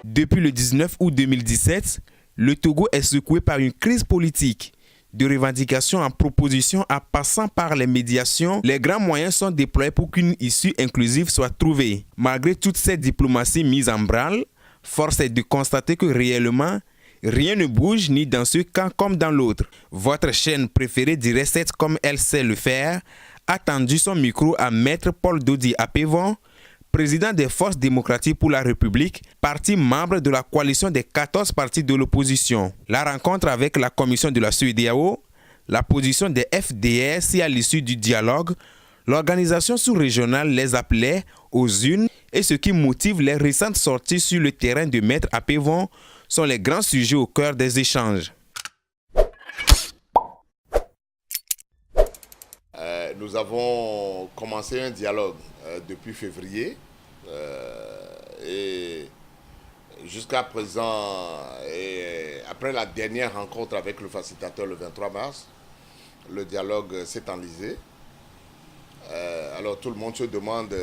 Depuis le 19 août 2017, le Togo est secoué par une crise politique. De revendications en propositions en passant par les médiations, les grands moyens sont déployés pour qu'une issue inclusive soit trouvée. Malgré toute cette diplomatie mise en branle, force est de constater que réellement, rien ne bouge ni dans ce camp comme dans l'autre. Votre chaîne préférée du Reset comme elle sait le faire a tendu son micro à Maître Paul Dodi Apevon, président des Forces démocratiques pour la République, parti membre de la coalition des 14 partis de l'opposition. La rencontre avec la commission de la CEDEAO, la position des FDR si à l'issue du dialogue, l'organisation sous-régionale les appelait aux urnes et ce qui motive les récentes sorties sur le terrain de Maître Apevon sont les grands sujets au cœur des échanges. Nous avons commencé un dialogue depuis février et jusqu'à présent, et après la dernière rencontre avec le facilitateur le 23 mars, le dialogue s'est enlisé. Alors tout le monde se demande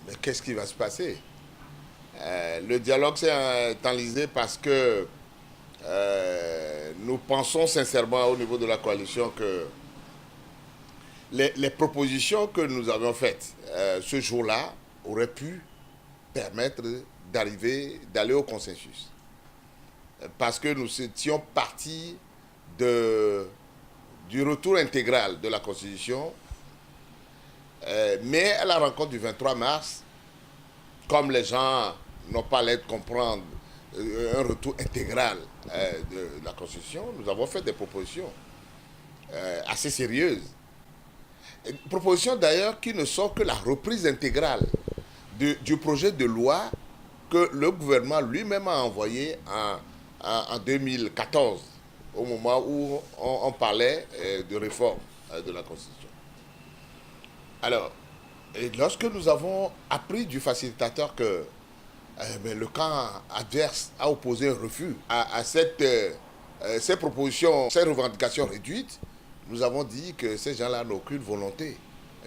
mais qu'est-ce qui va se passer? Le dialogue s'est enlisé parce que nous pensons sincèrement au niveau de la coalition que les propositions que nous avions faites ce jour-là auraient pu permettre d'aller au consensus. Parce que nous étions partis du retour intégral de la Constitution, mais à la rencontre du 23 mars, comme les gens n'ont pas l'air de comprendre un retour intégral de la Constitution, nous avons fait des propositions assez sérieuses. Propositions d'ailleurs qui ne sont que la reprise intégrale du projet de loi que le gouvernement lui-même a envoyé en 2014, au moment où on parlait de réforme de la Constitution. Alors, lorsque nous avons appris du facilitateur que le camp adverse a opposé un refus à ces propositions, ces revendications réduites, nous avons dit que ces gens-là n'ont aucune volonté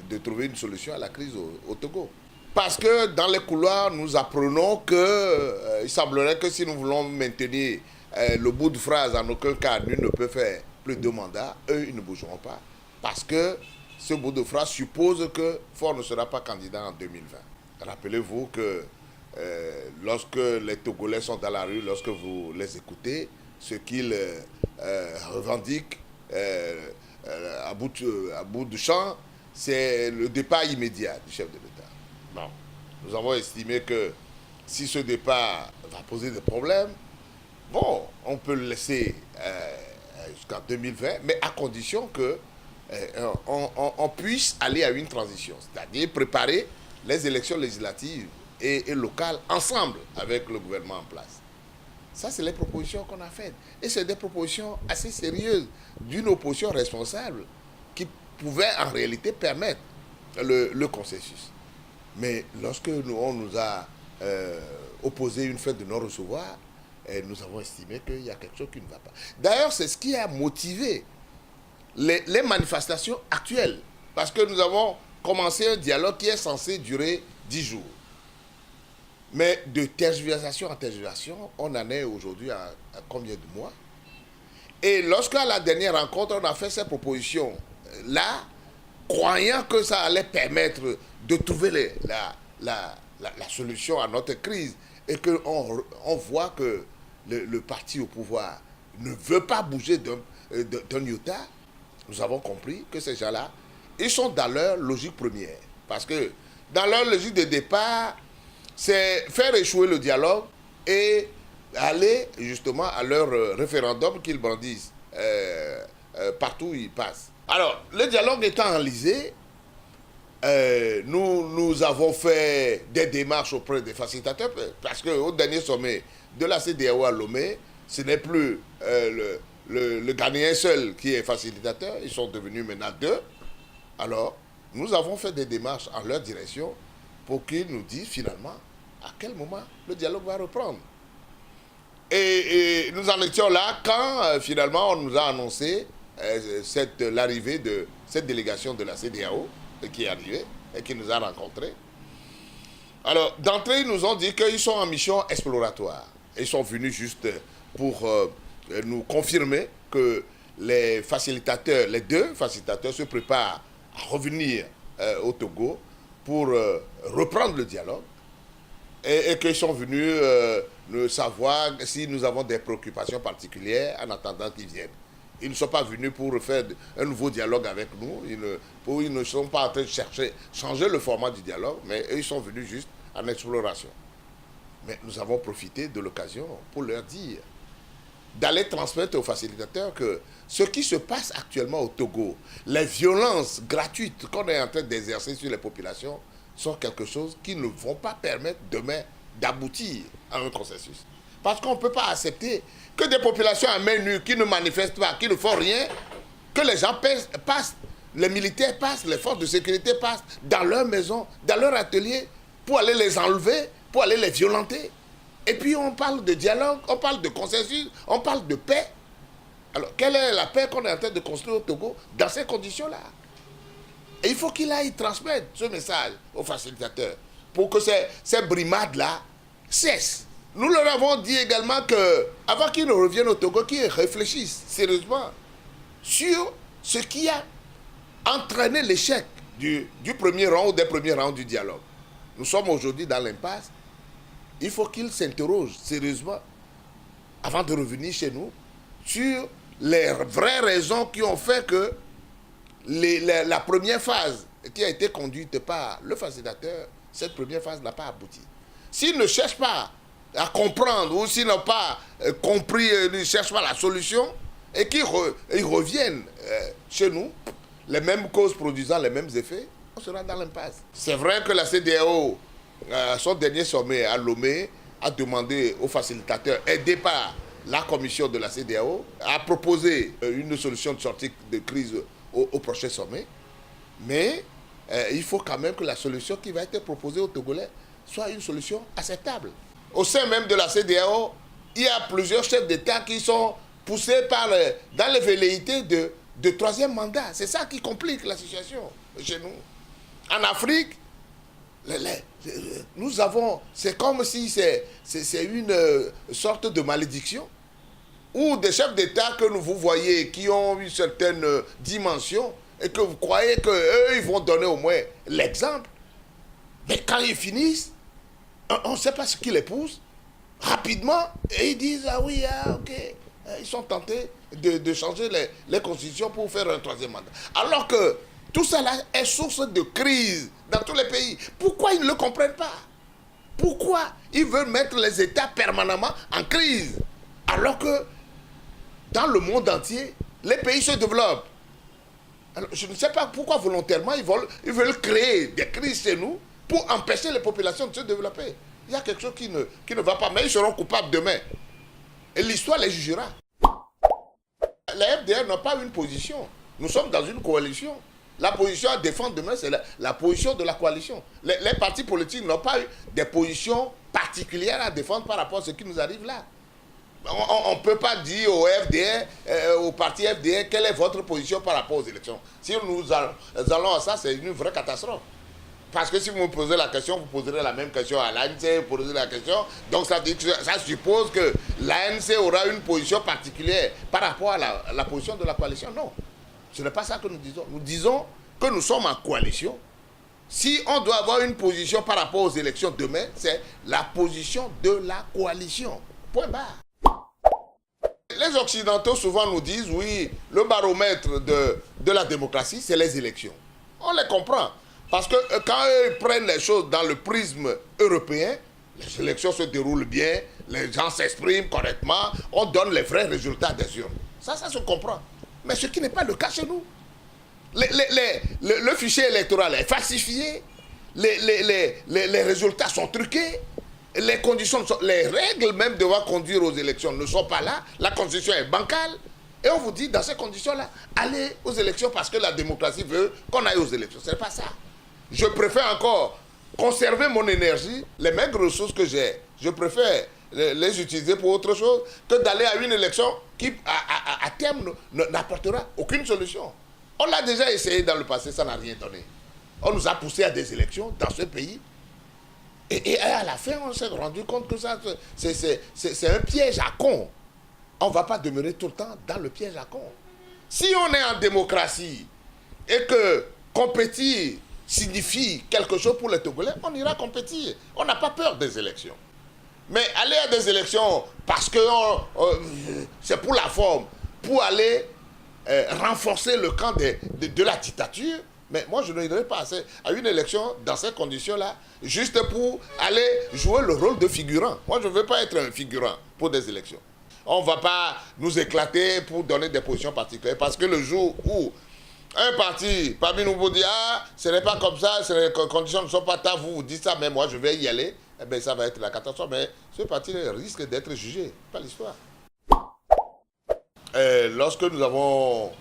de trouver une solution à la crise au Togo. Parce que dans les couloirs, nous apprenons qu'il semblerait que si nous voulons maintenir le bout de phrase, en aucun cas, nul ne peut faire plus de mandats, eux, ils ne bougeront pas. Parce que ce bout de phrase suppose que Faure ne sera pas candidat en 2020. Rappelez-vous que lorsque les Togolais sont dans la rue, lorsque vous les écoutez, ce qu'ils revendiquent à bout de champ, c'est le départ immédiat du chef de l'État. Bon. Nous avons estimé que si ce départ va poser des problèmes, bon, on peut le laisser jusqu'en 2020, mais à condition que on puisse aller à une transition, c'est-à-dire préparer les élections législatives et locales ensemble avec le gouvernement en place. Ça, c'est les propositions qu'on a faites. Et c'est des propositions assez sérieuses d'une opposition responsable qui pouvaient en réalité permettre le consensus. Mais lorsque on nous a opposé une fête de non-recevoir, nous avons estimé qu'il y a quelque chose qui ne va pas. D'ailleurs, c'est ce qui a motivé les manifestations actuelles. Parce que nous avons commencé un dialogue qui est censé durer 10 jours. Mais de tergiversation en tergiversation, on en est aujourd'hui à combien de mois? Et lorsqu'à la dernière rencontre, on a fait ces propositions-là, croyant que ça allait permettre de trouver la solution à notre crise, et qu'on voit que le parti au pouvoir ne veut pas bouger d'un iota, nous avons compris que ces gens-là, ils sont dans leur logique première. Parce que dans leur logique de départ, c'est faire échouer le dialogue et aller justement à leur référendum qu'ils brandissent partout où ils passent. Alors, le dialogue étant enlisé, nous avons fait des démarches auprès des facilitateurs parce qu'au dernier sommet de la CEDEAO à Lomé, ce n'est plus le Ghanéen seul qui est facilitateur, ils sont devenus maintenant 2. Alors, nous avons fait des démarches en leur direction pour qu'ils nous disent finalement à quel moment le dialogue va reprendre. Et nous en étions là quand finalement on nous a annoncé l'arrivée cette délégation de la CEDEAO qui est arrivée et qui nous a rencontrés. Alors, d'entrée, ils nous ont dit qu'ils sont en mission exploratoire. Ils sont venus juste pour nous confirmer que les facilitateurs, les deux facilitateurs se préparent à revenir au Togo pour reprendre le dialogue et qu'ils sont venus savoir si nous avons des préoccupations particulières en attendant qu'ils viennent. Ils ne sont pas venus pour faire un nouveau dialogue avec nous. Ils ne sont pas en train de changer le format du dialogue, mais eux, ils sont venus juste en exploration. Mais nous avons profité de l'occasion pour leur dire d'aller transmettre aux facilitateurs que ce qui se passe actuellement au Togo, les violences gratuites qu'on est en train d'exercer sur les populations, sont quelque chose qui ne vont pas permettre demain d'aboutir à un consensus. Parce qu'on ne peut pas accepter que des populations à main nue qui ne manifestent pas, qui ne font rien, que les gens passent, les militaires passent, les forces de sécurité passent dans leur maison, dans leur atelier, pour aller les enlever, pour aller les violenter. Et puis on parle de dialogue, on parle de consensus, on parle de paix. Alors, quelle est la paix qu'on est en train de construire au Togo dans ces conditions-là? Et il faut qu'il aille transmettre ce message aux facilitateurs pour que ces brimades-là cessent. Nous leur avons dit également qu'avant qu'ils ne reviennent au Togo, qu'ils réfléchissent sérieusement sur ce qui a entraîné l'échec du premier rang ou des premiers rangs du dialogue. Nous sommes aujourd'hui dans l'impasse. Il faut qu'ils s'interrogent sérieusement avant de revenir chez nous sur les vraies raisons qui ont fait que la première phase qui a été conduite par le facilitateur, cette première phase n'a pas abouti. S'ils ne cherchent pas à comprendre ou s'ils n'ont pas compris, ne cherchent pas la solution et qu'ils reviennent chez nous, les mêmes causes produisant les mêmes effets, on sera dans l'impasse. C'est vrai que la CEDEAO, son dernier sommet à Lomé, a demandé aux facilitateurs, aidés par la commission de la CEDEAO, à proposer une solution de sortie de crise au prochain sommet. Mais il faut quand même que la solution qui va être proposée aux Togolais soit une solution acceptable. Au sein même de la CEDEAO, il y a plusieurs chefs d'État qui sont poussés dans les velléités de troisième mandat. C'est ça qui complique la situation chez nous. En Afrique, nous avons, c'est comme si c'est une sorte de malédiction, où des chefs d'État que vous voyez qui ont une certaine dimension et que vous croyez qu'eux, ils vont donner au moins l'exemple. Mais quand ils finissent, on ne sait pas ce qui les pousse. Rapidement, et ils disent, ah oui, ah, ok. Ils sont tentés de changer les constitutions pour faire un troisième mandat. Alors que tout cela est source de crise dans tous les pays. Pourquoi ils ne le comprennent pas? Pourquoi ils veulent mettre les États permanemment en crise? Alors que dans le monde entier, les pays se développent. Alors, je ne sais pas pourquoi volontairement ils veulent créer des crises chez nous pour empêcher les populations de se développer. Il y a quelque chose qui ne va pas, mais ils seront coupables demain. Et l'histoire les jugera. La FDR n'a pas une position. Nous sommes dans une coalition. La position à défendre demain, c'est la position de la coalition. Les partis politiques n'ont pas eu des positions particulières à défendre par rapport à ce qui nous arrive là. On ne peut pas dire au FDR, au parti FDR, quelle est votre position par rapport aux élections. Si nous allons à ça, c'est une vraie catastrophe. Parce que si vous me posez la question, vous poserez la même question à l'ANC, vous posez la question. Donc ça suppose que l'ANC aura une position particulière par rapport à la position de la coalition. Non, ce n'est pas ça que nous disons. Nous disons que nous sommes en coalition. Si on doit avoir une position par rapport aux élections demain, c'est la position de la coalition. Point barre. Les Occidentaux souvent nous disent, oui, le baromètre de la démocratie, c'est les élections. On les comprend. Parce que quand ils prennent les choses dans le prisme européen, les élections se déroulent bien, les gens s'expriment correctement, on donne les vrais résultats des urnes. Ça se comprend. Mais ce qui n'est pas le cas chez nous. Le fichier électoral est falsifié, les résultats sont truqués, les règles même devant conduire aux élections ne sont pas là, la constitution est bancale, et on vous dit, dans ces conditions-là, allez aux élections parce que la démocratie veut qu'on aille aux élections. Ce n'est pas ça. Je préfère encore conserver mon énergie, les maigres ressources que j'ai, je préfère les utiliser pour autre chose que d'aller à une élection qui, à terme, n'apportera aucune solution. On l'a déjà essayé dans le passé, ça n'a rien donné. On nous a poussé à des élections dans ce pays. Et à la fin, on s'est rendu compte que ça, c'est un piège à con. On ne va pas demeurer tout le temps dans le piège à con. Si on est en démocratie et que compétir signifie quelque chose pour les Togolais, on ira compétir. On n'a pas peur des élections. Mais aller à des élections parce que c'est pour la forme, pour aller renforcer le camp de la dictature, mais moi je n'irai pas à une élection dans ces conditions-là, juste pour aller jouer le rôle de figurant. Moi je ne veux pas être un figurant pour des élections. On ne va pas nous éclater pour donner des positions particulières, parce que le jour où un parti parmi nous vous dit « Ah, ce n'est pas comme ça, les conditions ne sont pas tas, vous dites ça, mais moi je vais y aller », eh bien ça va être la catastrophe. Mais ce parti risque d'être jugé, pas l'histoire. Lorsque nous avons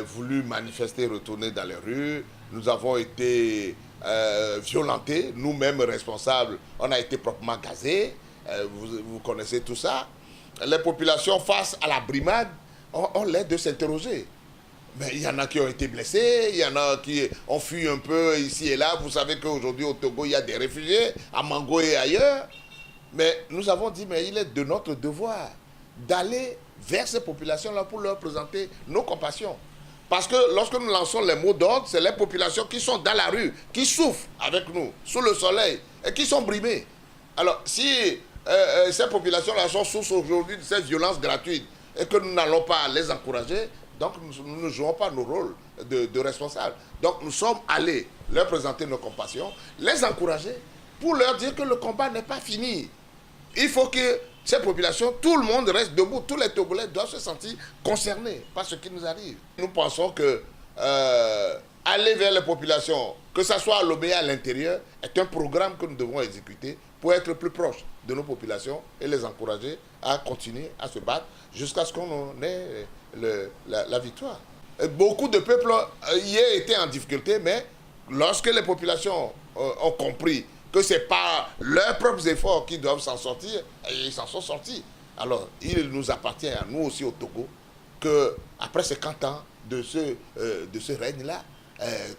voulu manifester, retourner dans les rues, nous avons été violentés, nous-mêmes responsables, on a été proprement gazés, vous connaissez tout ça. Les populations face à la brimade ont l'air de s'interroger. Mais il y en a qui ont été blessés, il y en a qui ont fui un peu ici et là. Vous savez qu'aujourd'hui au Togo, il y a des réfugiés, à Mango et ailleurs. Mais nous avons dit, mais il est de notre devoir d'aller vers ces populations-là pour leur présenter nos compassions. Parce que lorsque nous lançons les mots d'ordre, c'est les populations qui sont dans la rue, qui souffrent avec nous, sous le soleil, et qui sont brimées. Alors, si ces populations-là sont sources aujourd'hui de ces violences gratuites et que nous n'allons pas les encourager, donc nous ne jouons pas nos rôles de responsables. Donc nous sommes allés leur présenter nos compassions, les encourager pour leur dire que le combat n'est pas fini. Il faut que ces populations, tout le monde reste debout, tous les Togolais doivent se sentir concernés par ce qui nous arrive. Nous pensons que aller vers les populations, que ce soit à Lomé et à l'intérieur, est un programme que nous devons exécuter pour être plus proches de nos populations et les encourager à continuer à se battre jusqu'à ce qu'on ait la victoire. Et beaucoup de peuples hier étaient en difficulté, mais lorsque les populations ont compris que ce n'est pas leurs propres efforts qui doivent s'en sortir, ils s'en sont sortis. Alors, il nous appartient à nous aussi au Togo, qu'après 50 ans de ce règne-là,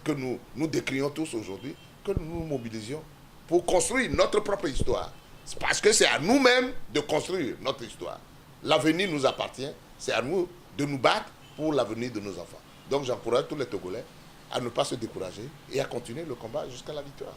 que nous décrions tous aujourd'hui, que nous nous mobilisions pour construire notre propre histoire. C'est parce que c'est à nous-mêmes de construire notre histoire. L'avenir nous appartient, c'est à nous de nous battre pour l'avenir de nos enfants. Donc j'encourage tous les Togolais à ne pas se décourager et à continuer le combat jusqu'à la victoire.